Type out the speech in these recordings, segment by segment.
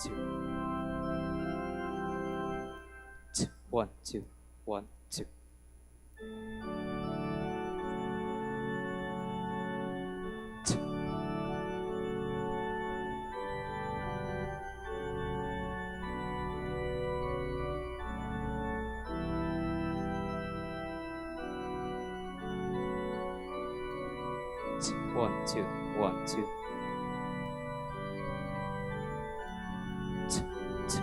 two. 1 2 1 2. 1 2 1 2. 2 2.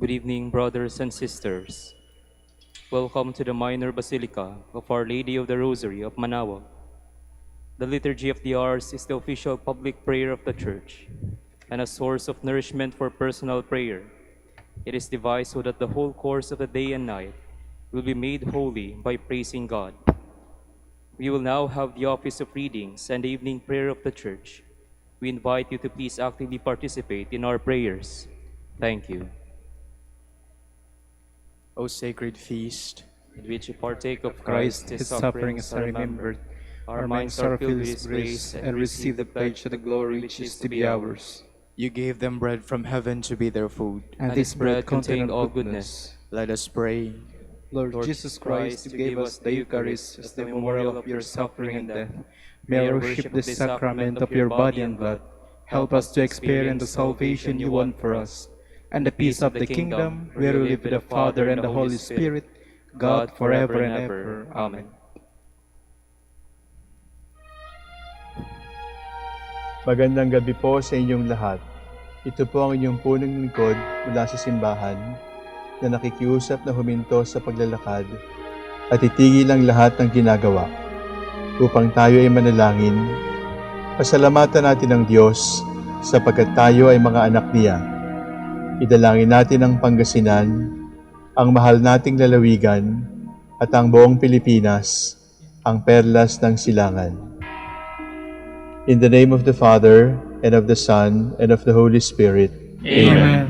Good evening, brothers and sisters. Welcome to the Minor Basilica of Our Lady of the Rosary of Manaoag. The Liturgy of the Hours is the official public prayer of the Church and a source of nourishment for personal prayer. It is devised so that the whole course of the day and night will be made holy by praising God. We will now have the office of readings and the evening prayer of the Church. We invite you to please actively participate in our prayers. Thank you. O sacred feast, In which we partake of Christ, Christ, his sufferings are remembered. Our minds are filled with his grace, and receive the pledge of the glory which is to be ours. you gave them bread from heaven to be their food. And this bread contained all goodness. Let us pray. Lord Jesus Christ, you gave us the Eucharist as the memorial of your suffering and death. May our worship this sacrament of your body and blood help us to experience the salvation you won for us, and the peace of the kingdom, where we live with the Father and the Holy Spirit, God forever and ever. Amen. Magandang gabi po sa inyong lahat. Ito po ang inyong punong lingkod mula sa simbahan na nakikiusap na huminto sa paglalakad at itigil ang lahat ng ginagawa upang tayo ay manalangin. Pasalamatan natin ang Diyos sapagkat tayo ay mga anak niya. Idalangin natin ang Pangasinan, ang mahal nating lalawigan at ang buong Pilipinas, ang perlas ng silangan. In the name of the Father, and of the Son, and of the Holy Spirit. Amen.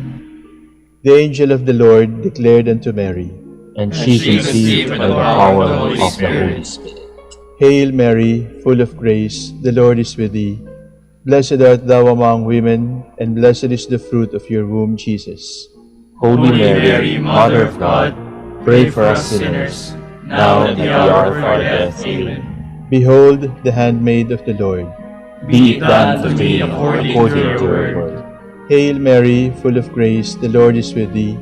The angel of the Lord declared unto Mary, and she conceived by the power of the Holy Spirit. Hail Mary, full of grace, the Lord is with thee. Blessed art thou among women, and blessed is the fruit of your womb, Jesus. Holy Mary, Mother of God, pray for us sinners, now and at the hour of our death. Amen. Behold, the handmaid of the Lord. Be it done to me according to your word. Hail Mary, full of grace, the Lord is with thee.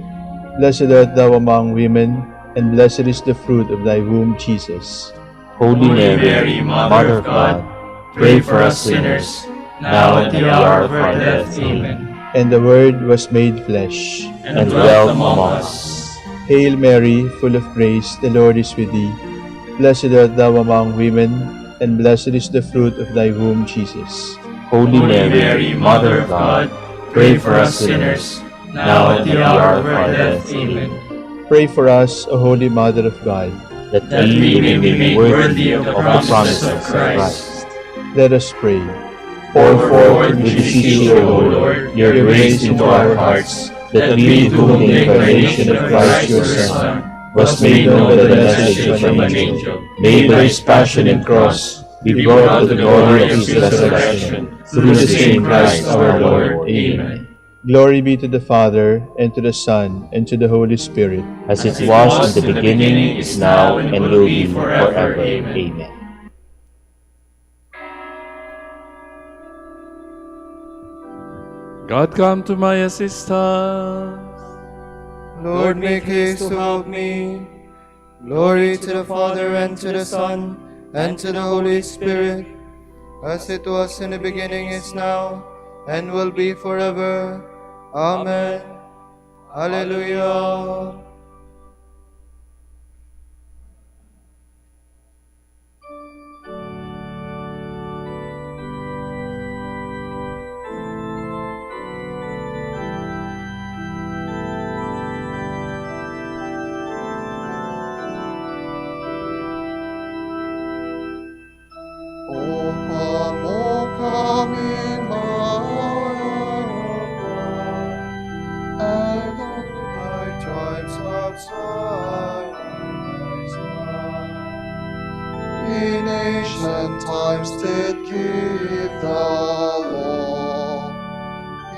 Blessed art thou among women, and blessed is the fruit of thy womb, Jesus. Holy Mary, Mother of God, pray for us sinners, now and at the hour of our death. Amen. And the Word was made flesh, And dwelt among us. Hail Mary, full of grace, the Lord is with thee. Blessed art thou among women, and blessed is the fruit of thy womb, Jesus. Holy Mary, Mother of God, pray for us sinners, now and at the hour of our death. Amen. Pray for us, O Holy Mother of God. That we may be made worthy of the promises of Christ. Let us pray. Pour forth, we beseech you, O Lord, your grace into our hearts, that we, to whom the incarnation of Christ your Son was made known by the message of an angel, may by his passion and cross be brought to the glory of his resurrection, through the same Christ our Lord. Amen. Glory be to the Father, and to the Son, and to the Holy Spirit. As it was in the beginning, is now, and will be forever. Amen. God, come to my assistance. Lord, make haste to help me. Glory to the Father, and to the Son, and to the Holy Spirit, as it was in the beginning, is now, and will be forever. Amen. Hallelujah. O come, Emmanuel, and all thy tribes of Zion in ancient times did give the law,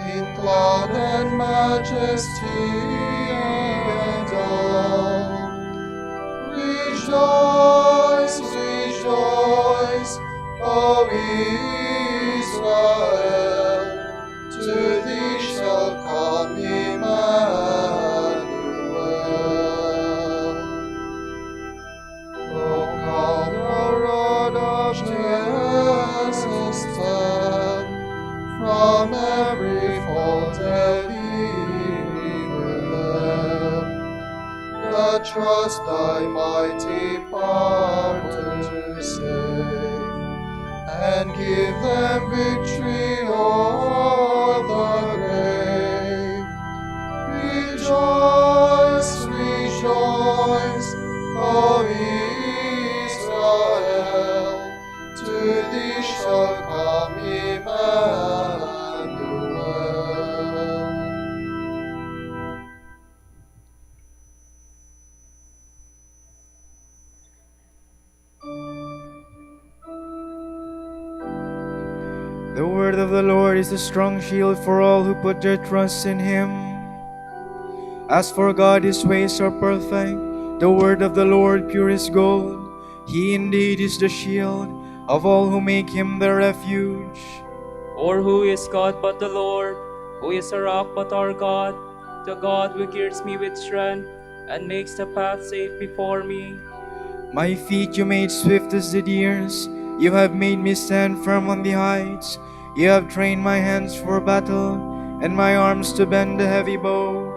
in cloud and majesty and all. Rejoice, rejoice, O Israel, to thee shall come Emmanuel. O come the rod of Jesus, turn from every fault and evil. trust thy mighty power to save, and give them victory o'er the grave. Rejoice, rejoice, O Israel, to thee shall come Emmanuel. The word of the Lord is a strong shield for all who put their trust in him. As for God, his ways are perfect. The word of the Lord pure as gold. He indeed is the shield of all who make him their refuge. Or who is God but the Lord? Who is a rock but our God? The God who gives me with strength and makes the path safe before me. My feet you made swift as the deer's. You have made me stand firm on the heights. You have trained my hands for battle, and my arms to bend the heavy bow.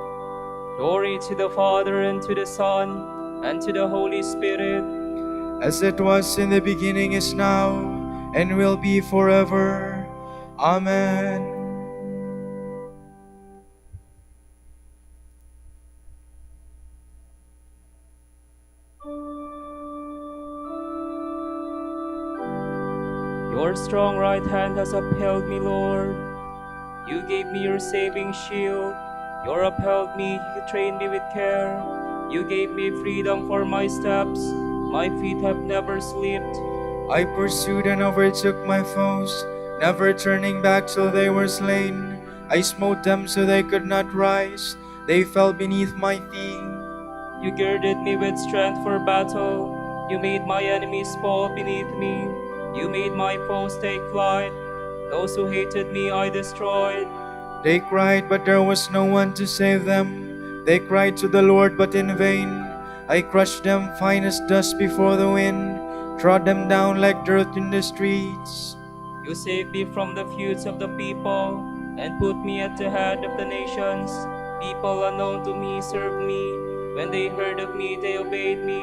Glory to the Father, and to the Son, and to the Holy Spirit. As it was in the beginning, is now, and will be forever. Amen. Your strong right hand has upheld me, Lord. You gave me your saving shield. You upheld me, you trained me with care. You gave me freedom for my steps. My feet have never slipped. I pursued and overtook my foes, never turning back till they were slain. I smote them so they could not rise. They fell beneath my feet. You girded me with strength for battle. You made my enemies fall beneath me. You made my foes take flight. Those who hated me I destroyed. They cried, but there was no one to save them. They cried to the Lord, but in vain. I crushed them fine as dust before the wind, trod them down like dirt in the streets. You saved me from the feuds of the people, and put me at the head of the nations. People unknown to me served me. When they heard of me, they obeyed me.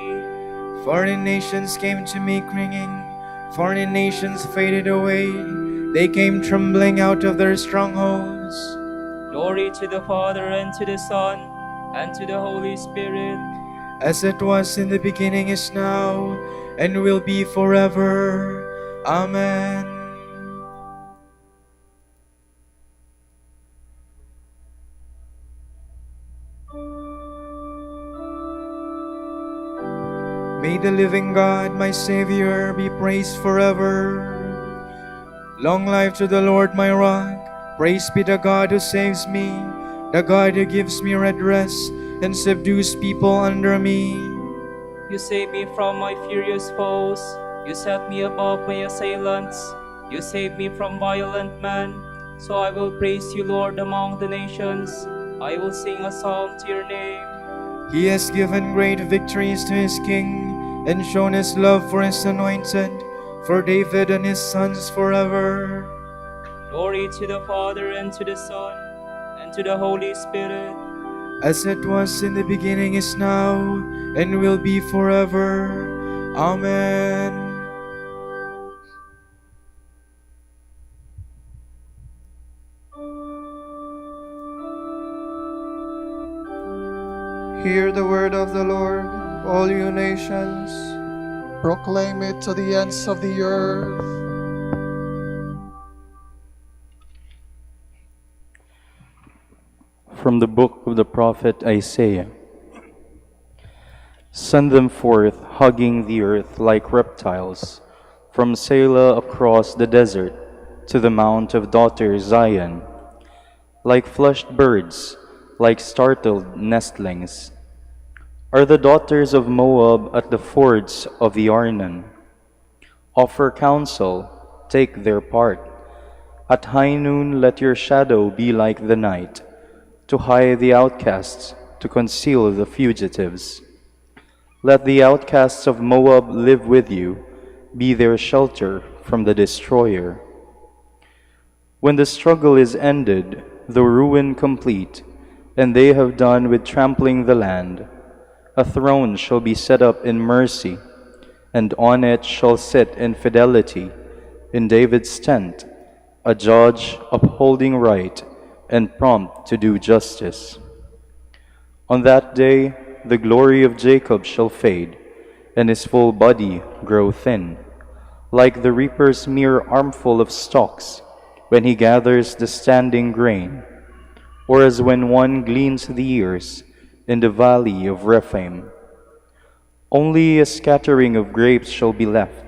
Foreign nations came to me clinging. Foreign nations faded away. They came trembling out of their strongholds. Glory to the Father, and to the Son, and to the Holy Spirit. As it was in the beginning, is now, and will be forever. Amen. May the living God, my Savior, be praised forever. Long life to the Lord, my rock. Praise be the God who saves me, the God who gives me redress and subdues people under me. You saved me from my furious foes. You set me above my assailants. You saved me from violent men. So I will praise you, Lord, among the nations. I will sing a psalm to your name. He has given great victories to his king and shown his love for his anointed, for David and his sons forever. Glory to the Father, and to the Son, and to the Holy Spirit. As it was in the beginning, is now, and will be forever. Amen. Hear the word of the Lord, all you nations. Proclaim it to the ends of the earth. From the book of the prophet Isaiah. Send them forth, hugging the earth like reptiles, from Selah across the desert to the mount of daughter Zion, like flushed birds, like startled nestlings. Are the daughters of Moab at the fords of the Arnon? Offer counsel, take their part. At high noon let your shadow be like the night, to hide the outcasts, to conceal the fugitives. Let the outcasts of Moab live with you, be their shelter from the destroyer. When the struggle is ended, the ruin complete, and they have done with trampling the land, A throne shall be set up in mercy, and on it shall sit in fidelity, in David's tent, a judge upholding right and prompt to do justice. On that day the glory of Jacob shall fade, and his full body grow thin, like the reaper's mere armful of stalks when he gathers the standing grain, or as when one gleans the ears in the valley of Rephaim. Only a scattering of grapes shall be left,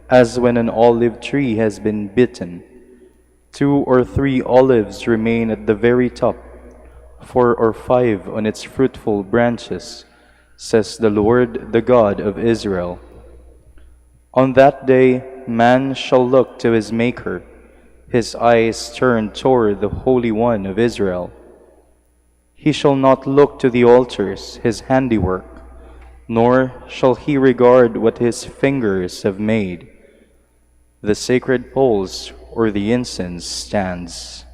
as when an olive tree has been bitten. 2 or 3 olives remain at the very top, 4 or 5 on its fruitful branches, says the Lord, the God of Israel. On that day man shall look to his Maker, his eyes turned toward the Holy One of Israel. He shall not look to the altars, his handiwork, nor shall he regard what his fingers have made. The sacred poles or the incense stands.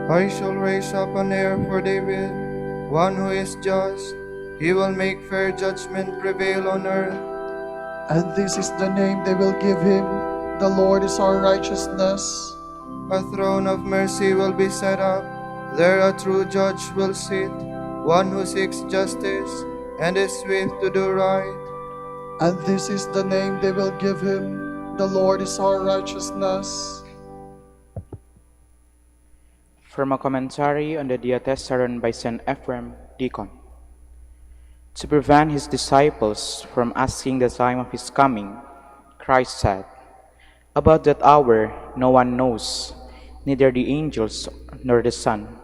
I shall raise up an heir for David, one who is just. He will make fair judgment prevail on earth. And this is the name they will give him: the Lord is our righteousness. A throne of mercy will be set up. There a true judge will sit, one who seeks justice and is swift to do right. And this is the name they will give him: the Lord is our righteousness. From a commentary on the Diatessaron by St. Ephrem, Deacon. To prevent his disciples from asking the time of his coming, Christ said, "About that hour no one knows, neither the angels nor the Son.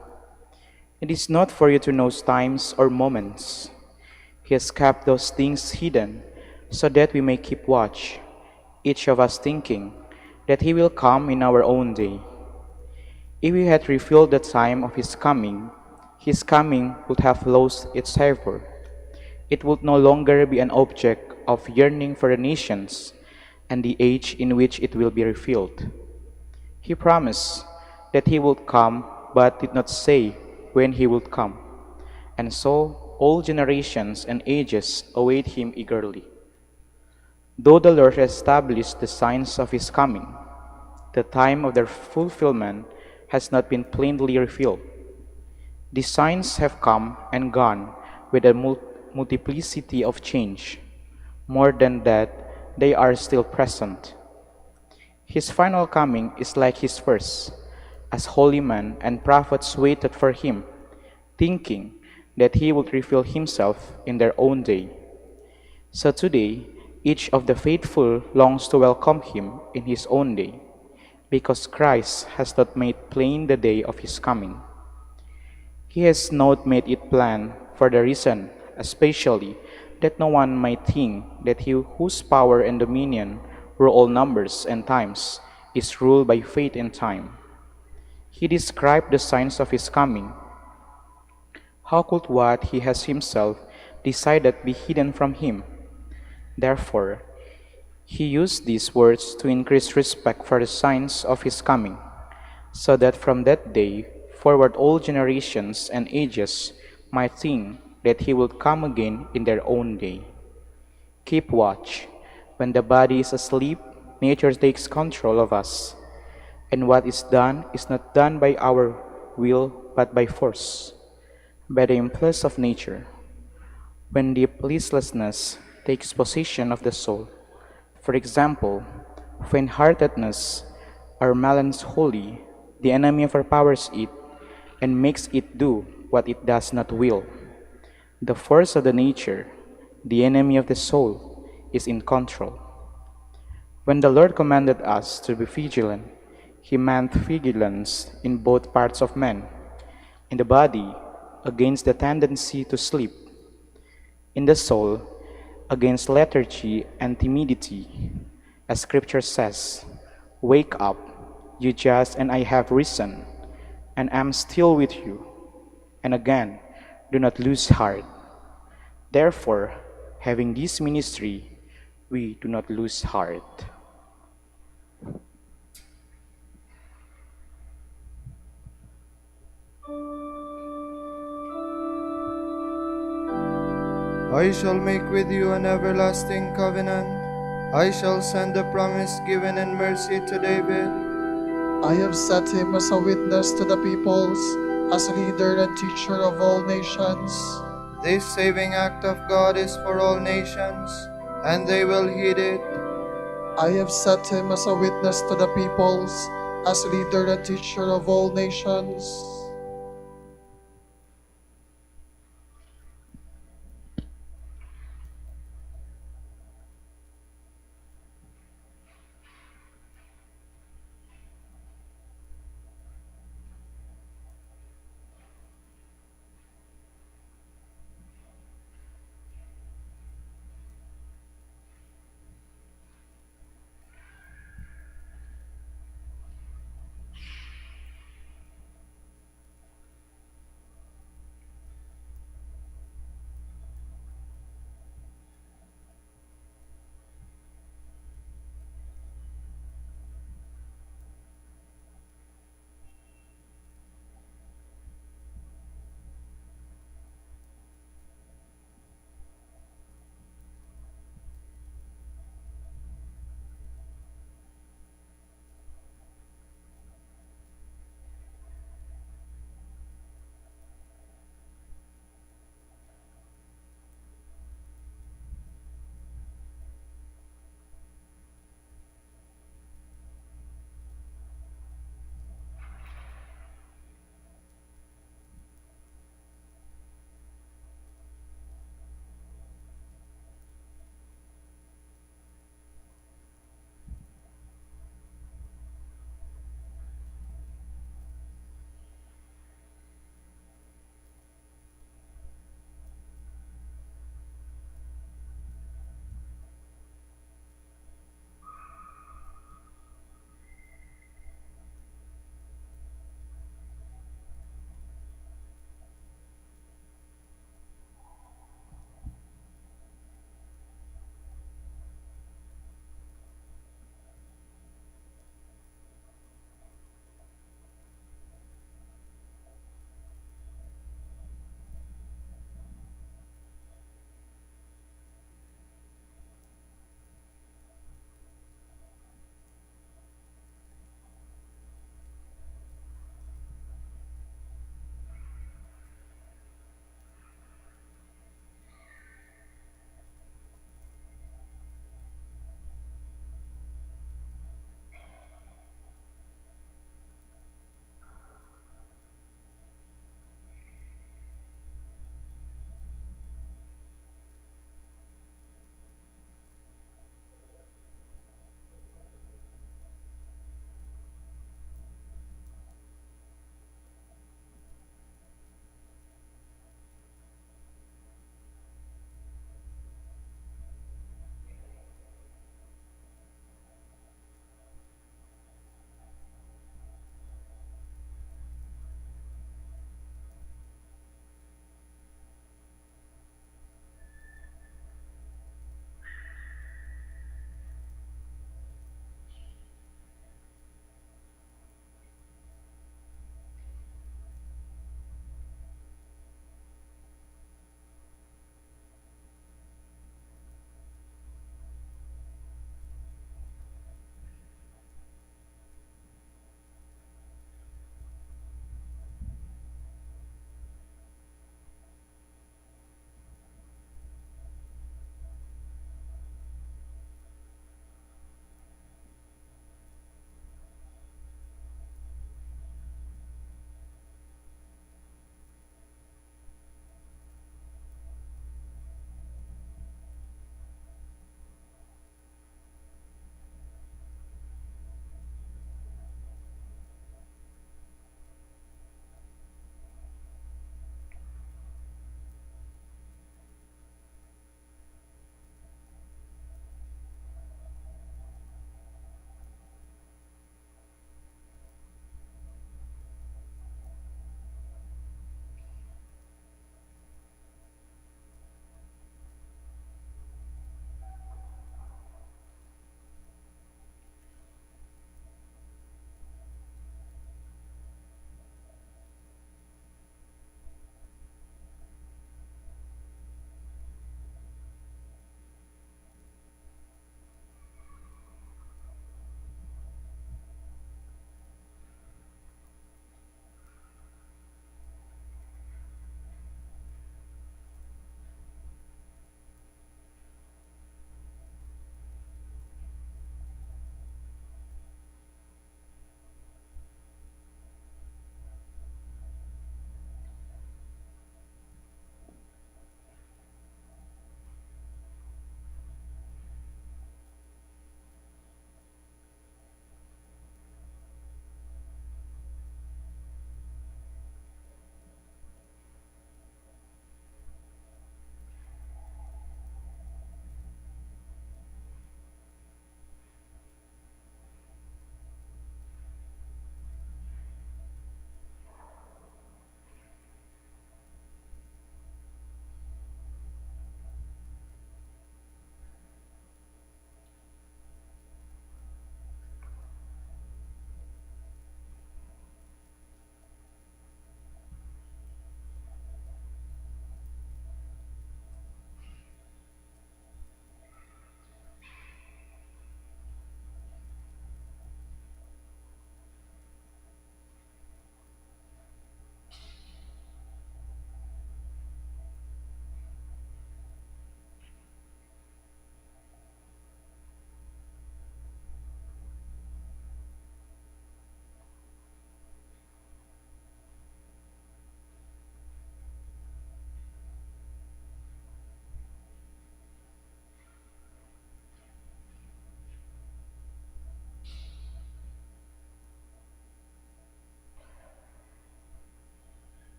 It is not for you to know times or moments. He has kept those things hidden, so that we may keep watch, each of us thinking that he will come in our own day. If he had revealed the time of his coming would have lost its savor. It would no longer be an object of yearning for the nations and the age in which it will be revealed. He promised that he would come, but did not say when he would come, and so all generations and ages await him eagerly. Though the Lord established the signs of his coming, the time of their fulfillment has not been plainly revealed. The signs have come and gone with a multiplicity of change. More than that, they are still present. His final coming is like his first, as holy men and prophets waited for him, thinking that he would reveal himself in their own day. So today, each of the faithful longs to welcome him in his own day, because Christ has not made plain the day of his coming. He has not made it plain for the reason, especially, that no one might think that he whose power and dominion rule all numbers and times is ruled by fate and time. He described the signs of his coming. How could what he has himself decided be hidden from him? Therefore, he used these words to increase respect for the signs of his coming, so that from that day forward all generations and ages might think that he will come again in their own day. Keep watch. When the body is asleep, nature takes control of us, and what is done is not done by our will but by force, by the impulse of nature. When the listlessness takes possession of the soul, for example, faint-heartedness or melancholy, the enemy overpowers it and makes it do what it does not will. The force of the nature, the enemy of the soul, is in control. When the Lord commanded us to be vigilant, he meant vigilance in both parts of man, in the body against the tendency to sleep, in the soul against lethargy and timidity. As Scripture says, "Wake up, you just, and I have risen, and am still with you." And again, "Do not lose heart." Therefore, having this ministry, we do not lose heart. I shall make with you an everlasting covenant. I shall send the promise given in mercy to David. I have set him as a witness to the peoples, as a leader and teacher of all nations. This saving act of God is for all nations, and they will heed it. I have set him as a witness to the peoples, as a leader and teacher of all nations.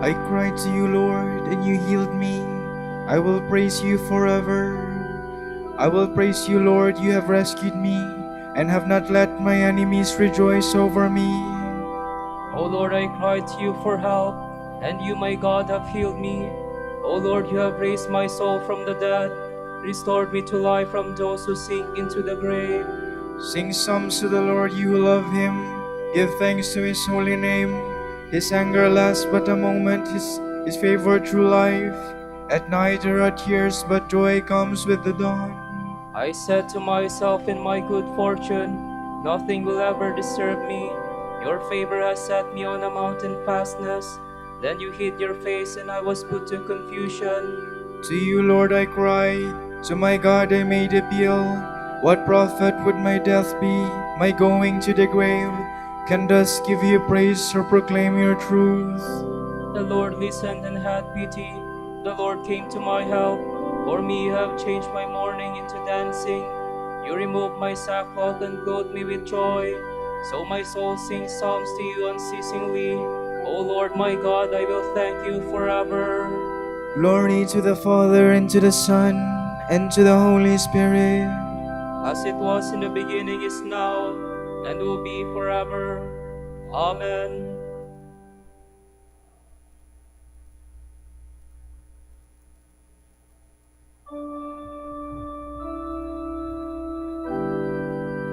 I cried to you, Lord, and you healed me. I will praise you forever. I will praise you, Lord, you have rescued me, and have not let my enemies rejoice over me. O Lord, I cried to you for help, and you, my God, have healed me. O Lord, you have raised my soul from the dead, restored me to life from those who sink into the grave. Sing psalms to the Lord, you who love him. Give thanks to his holy name. His anger lasts but a moment, his favor through life. At night there are tears, but joy comes with the dawn. I said to myself in my good fortune, nothing will ever disturb me. Your favor has set me on a mountain fastness. Then you hid your face, and I was put to confusion. To you, Lord, I cried. To my God I made appeal. What profit would my death be, my going to the grave? Can thus give you praise or proclaim your truth? The Lord listened and had pity. The Lord came to my help. For me you have changed my mourning into dancing. You removed my sackcloth and clothed me with joy. So my soul sings psalms to you unceasingly. O Lord my God, I will thank you forever. Glory to the Father, and to the Son, and to the Holy Spirit. As it was in the beginning, is now, and will be forever. Amen.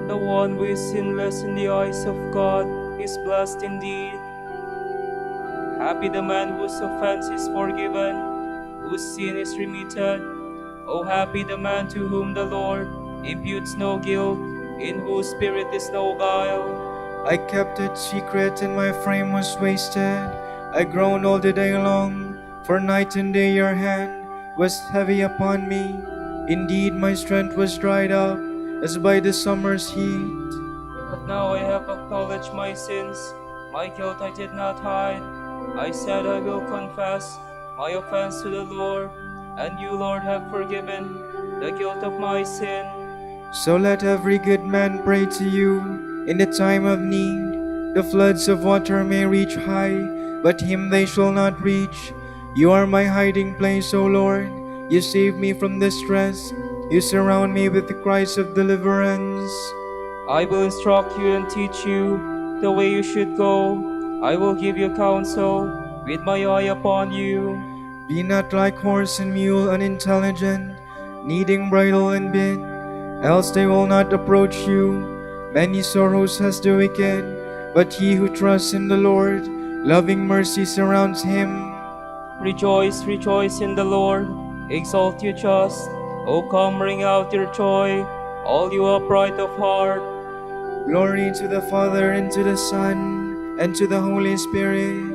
The one who is sinless in the eyes of God is blessed indeed. Happy the man whose offense is forgiven, whose sin is remitted. Oh, happy the man to whom the Lord imputes no guilt, in whose spirit is no guile. I kept it secret and my frame was wasted. I groaned all the day long, for night and day your hand was heavy upon me. Indeed, my strength was dried up as by the summer's heat. But now I have acknowledged my sins, my guilt I did not hide. I said I will confess my offense to the Lord, and you, Lord, have forgiven the guilt of my sin. So let every good man pray to you in the time of need. The floods of water may reach high, but him they shall not reach. You are my hiding place, O Lord. You save me from distress. You surround me with the cries of deliverance. I will instruct you and teach you the way you should go. I will give you counsel with my eye upon you. Be not like horse and mule unintelligent, needing bridle and bit, else they will not approach you. Many sorrows has the wicked, but he who trusts in the Lord, loving mercy surrounds him. Rejoice, rejoice in the Lord. Exalt you just. O come, ring out your joy, all you upright of heart. Glory to the Father, and to the Son, and to the Holy Spirit.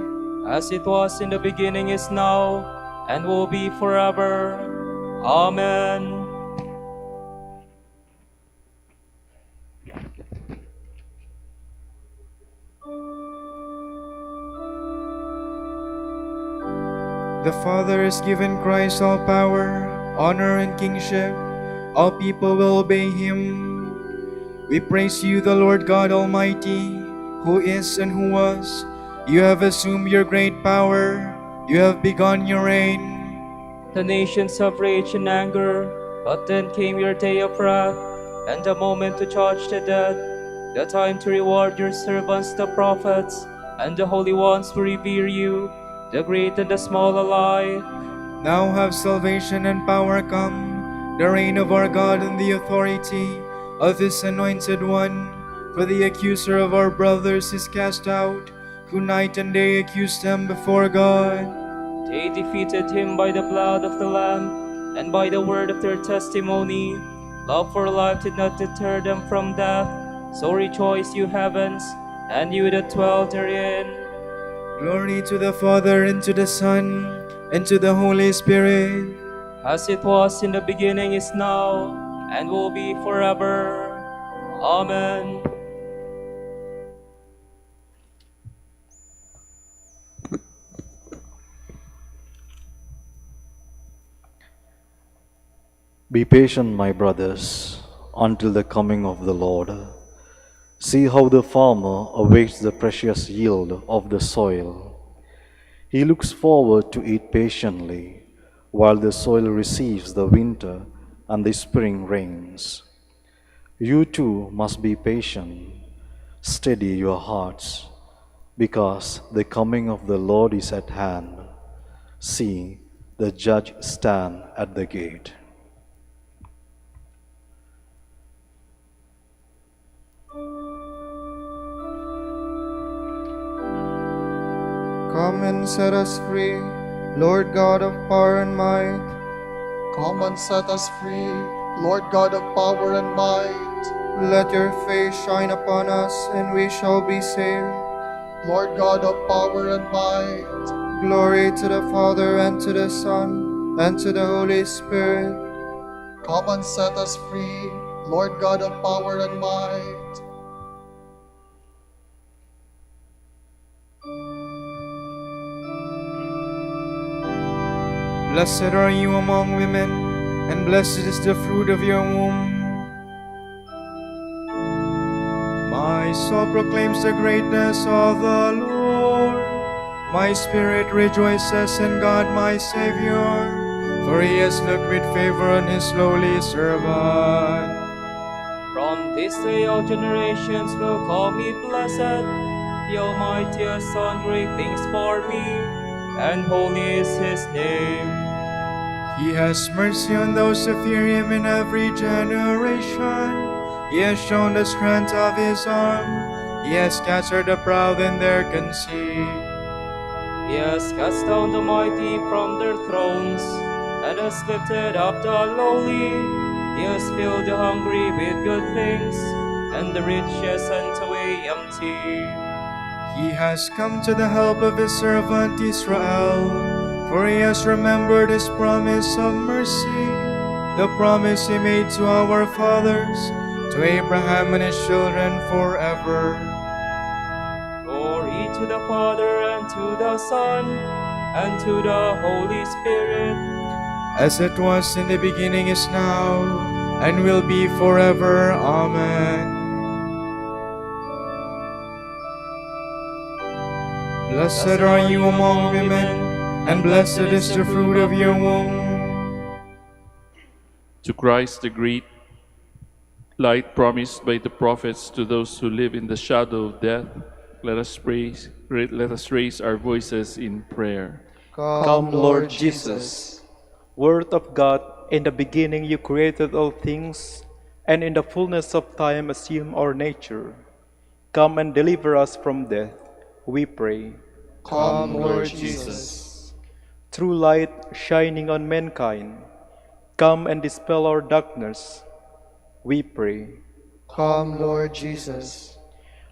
As it was in the beginning, is now, and will be forever. Amen. The Father has given Christ all power, honor, and kingship. All people will obey him. We praise you, the Lord God Almighty, who is and who was. You have assumed your great power. You have begun your reign. The nations have raged in anger, but then came your day of wrath, and the moment to judge the dead, the time to reward your servants, the prophets, and the holy ones who revere you, the great and the small alike. Now have salvation and power come, the reign of our God and the authority of his anointed one. For the accuser of our brothers is cast out, who night and day accuse them before God. They defeated him by the blood of the Lamb and by the word of their testimony. Love for life did not deter them from death. So rejoice, you heavens, and you that dwell therein. Glory to the Father, and to the Son, and to the Holy Spirit. As it was in the beginning, is now, and will be forever. Amen. Be patient, my brothers, until the coming of the Lord. See how the farmer awaits the precious yield of the soil. He looks forward to it patiently while the soil receives the winter and the spring rains. You too must be patient. Steady your hearts, because the coming of the Lord is at hand. See, the judge stand at the gate. Come and set us free, Lord God of power and might. Come and set us free, Lord God of power and might. Let your face shine upon us, and we shall be saved. Lord God of power and might. Glory to the Father, and to the Son, and to the Holy Spirit. Come and set us free, Lord God of power and might. Blessed are you among women, and blessed is the fruit of your womb. My soul proclaims the greatness of the Lord. My spirit rejoices in God my Savior, for he has looked with favor on his lowly servant. From this day all generations will call me blessed. The Almighty has done great things for me, and holy is his name. He has mercy on those who fear him in every generation. He has shown the strength of his arm. He has scattered the proud in their conceit. He has cast down the mighty from their thrones, and has lifted up the lowly. He has filled the hungry with good things, and the rich he has sent away empty. He has come to the help of his servant Israel, for he has remembered his promise of mercy, the promise he made to our fathers, to Abraham and his children forever. Glory to the Father, and to the Son, and to the Holy Spirit, as it was in the beginning, is now, and will be forever. Amen. Blessed are you among women, and blessed is the fruit of your womb. To Christ, the great light promised by the prophets to those who live in the shadow of death, let us raise our voices in prayer. Come, Lord Jesus. Word of God, in the beginning you created all things, and in the fullness of time assume our nature. Come and deliver us from death, we pray. Come, Lord Jesus. True light shining on mankind, come and dispel our darkness, we pray. Come, Lord Jesus.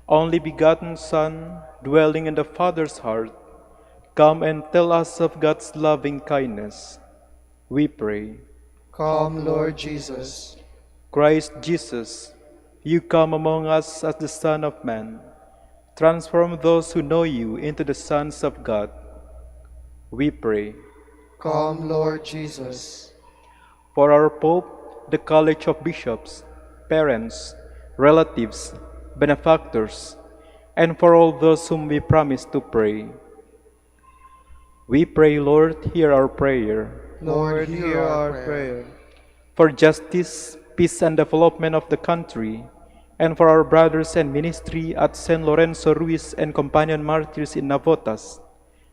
Only begotten Son, dwelling in the Father's heart, come and tell us of God's loving kindness, we pray. Come, Lord Jesus. Christ Jesus, you come among us as the Son of Man. Transform those who know you into the sons of God, we pray. Come, Lord Jesus. For our Pope, the College of Bishops, parents, relatives, benefactors, and for all those whom we promise to pray, we pray, Lord, hear our prayer. Lord, hear our prayer. For justice, peace, and development of the country, and for our brothers and ministry at St. Lorenzo Ruiz and Companion Martyrs in Navotas,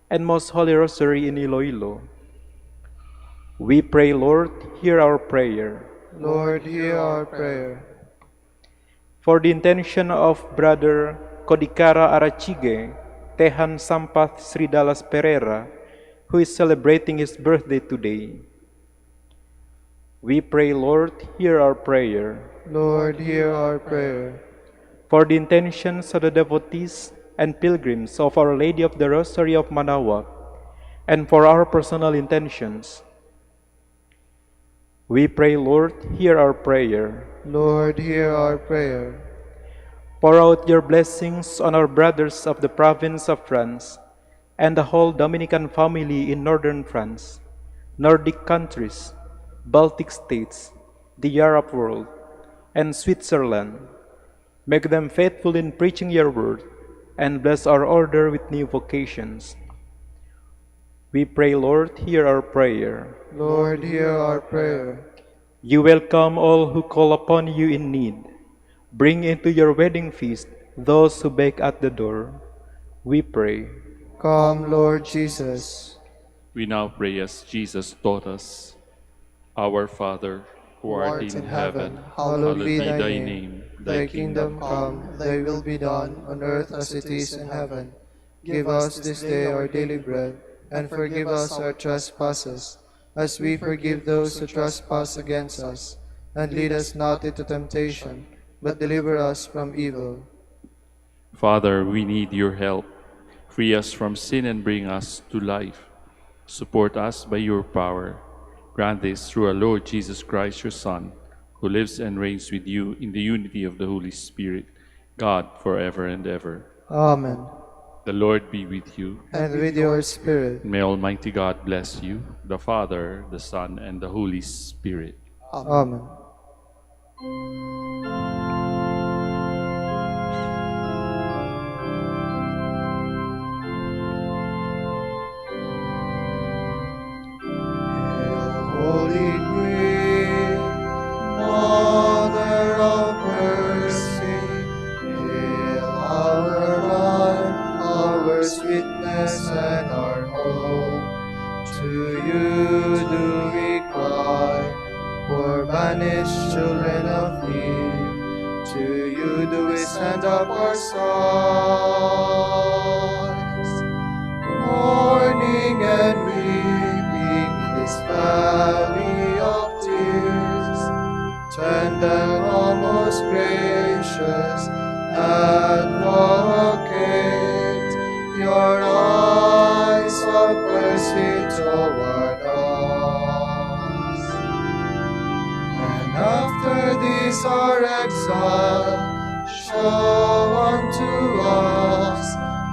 and Most Holy Rosary in Iloilo. We pray, Lord, hear our prayer. Lord, hear our prayer. For the intention of Brother Codicara Arachige, Tehan Sampath Sri Dallas Pereira, who is celebrating his birthday today, we pray, Lord, hear our prayer. Lord, hear our prayer. For the intentions of the devotees and pilgrims of Our Lady of the Rosary of Manaoag, and for our personal intentions, we pray, Lord, hear our prayer. Lord, hear our prayer. Pour out your blessings on our brothers of the province of France and the whole Dominican family in northern France, Nordic countries, Baltic states, the Arab world, and Switzerland. Make them faithful in preaching your word, and bless our order with new vocations. We pray, Lord, hear our prayer. Lord, hear our prayer. You welcome all who call upon you in need. Bring into your wedding feast those who beg at the door. We pray. Come, Lord Jesus. We now pray as Jesus taught us. Our Father, who art in heaven, Hallowed hallowed be be thy thy name. name. Thy kingdom come, thy will be done, on earth as it is in heaven. Give us this day our daily bread, and forgive us our trespasses, as we forgive those who trespass against us. And lead us not into temptation, but deliver us from evil. Father, we need your help. Free us from sin and bring us to life. Support us by your power. Grant this through our Lord Jesus Christ, your Son, who lives and reigns with you in the unity of the Holy Spirit, God, forever and ever. Amen. The Lord be with you. And with your spirit. May Almighty God bless you, the Father, the Son, and the Holy Spirit. Amen. Holy Queen, Mother of Mercy, hail our life, our sweetness, and our hope. To you do we cry, poor banished children of Eve. To you do we send up our sighs, mourning and weeping in this valley of tears. Turn them, O most gracious Advocate, your eyes of mercy toward us. And after this our exile, show unto us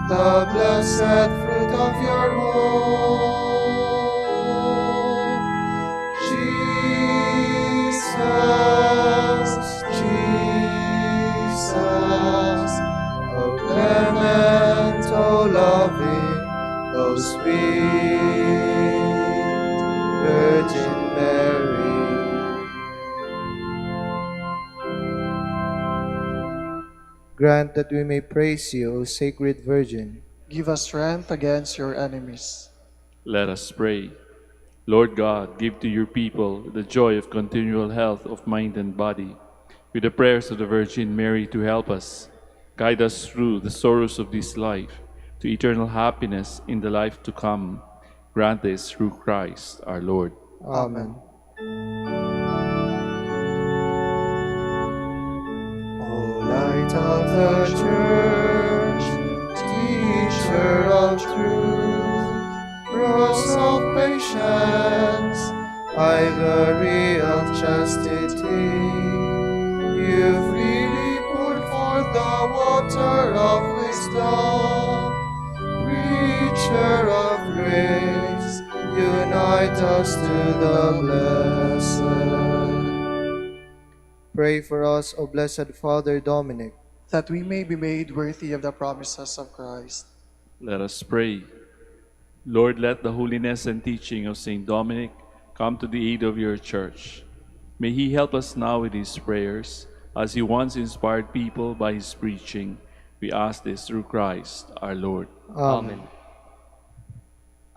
the blessed fruit of your womb. Jesus, Jesus, O clement, O loving, O sweet Virgin Mary. Grant that we may praise you, O Sacred Virgin. Give us strength against your enemies. Let us pray. Lord God, give to your people the joy of continual health of mind and body. With the prayers of the Virgin Mary to help us, guide us through the sorrows of this life to eternal happiness in the life to come. Grant this through Christ our Lord. Amen. O light of the Church, teacher of truth, rose of patience, ivory of chastity, you freely poured forth the water of wisdom. Preacher of grace, unite us to the blessed. Pray for us, O blessed Father Dominic, that we may be made worthy of the promises of Christ. Let us pray. Lord, let the holiness and teaching of Saint Dominic come to the aid of your church. May he help us now with his prayers, as he once inspired people by his preaching. We ask this through Christ our Lord. Amen.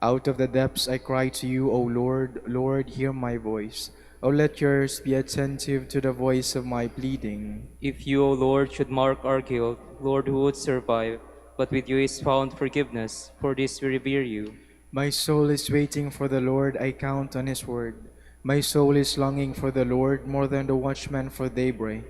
Out of the depths I cry to you, O Lord. Lord, hear my voice. O let your ears be attentive to the voice of my pleading. If you, O Lord, should mark our guilt, Lord, who would survive? But with you is found forgiveness. For this we revere you. My soul is waiting for the Lord, I count on his word. My soul is longing for the Lord more than the watchman for daybreak.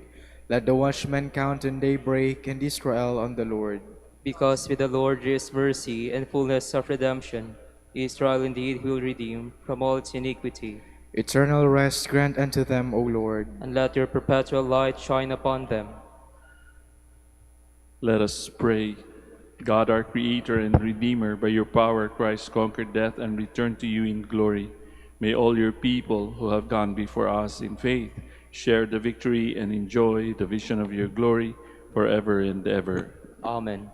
Let the watchman count on daybreak, and Israel on the Lord. Because with the Lord there is mercy and fullness of redemption. Israel indeed will redeem from all its iniquity. Eternal rest grant unto them, O Lord. And let your perpetual light shine upon them. Let us pray. God, our Creator and Redeemer, by your power Christ conquered death and returned to you in glory. May all your people who have gone before us in faith share the victory and enjoy the vision of your glory forever and ever. Amen.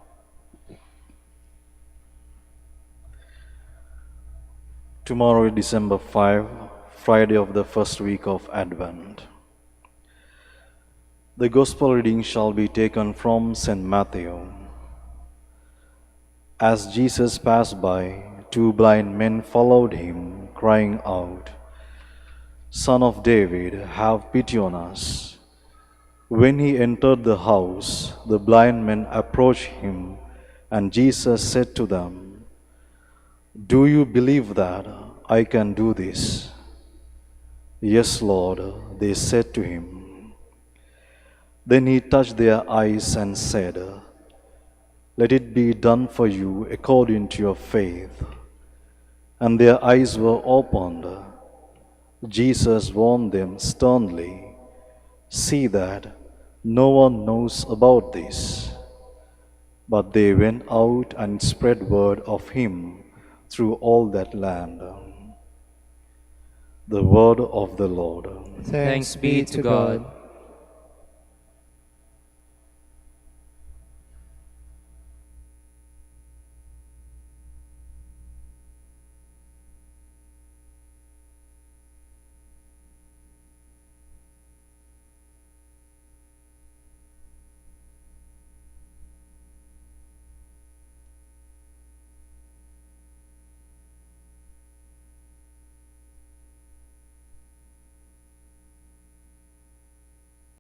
Tomorrow, December 5, Friday of the first week of Advent. The Gospel reading shall be taken from St. Matthew. As Jesus passed by, two blind men followed him, crying out, "Son of David, have pity on us." When he entered the house, the blind men approached him, and Jesus said to them, "Do you believe that I can do this?" "Yes, Lord," they said to him. Then he touched their eyes and said, "Let it be done for you according to your faith." And their eyes were opened. Jesus warned them sternly, "See that no one knows about this." But they went out and spread word of him through all that land. The word of the Lord. Thanks be to God.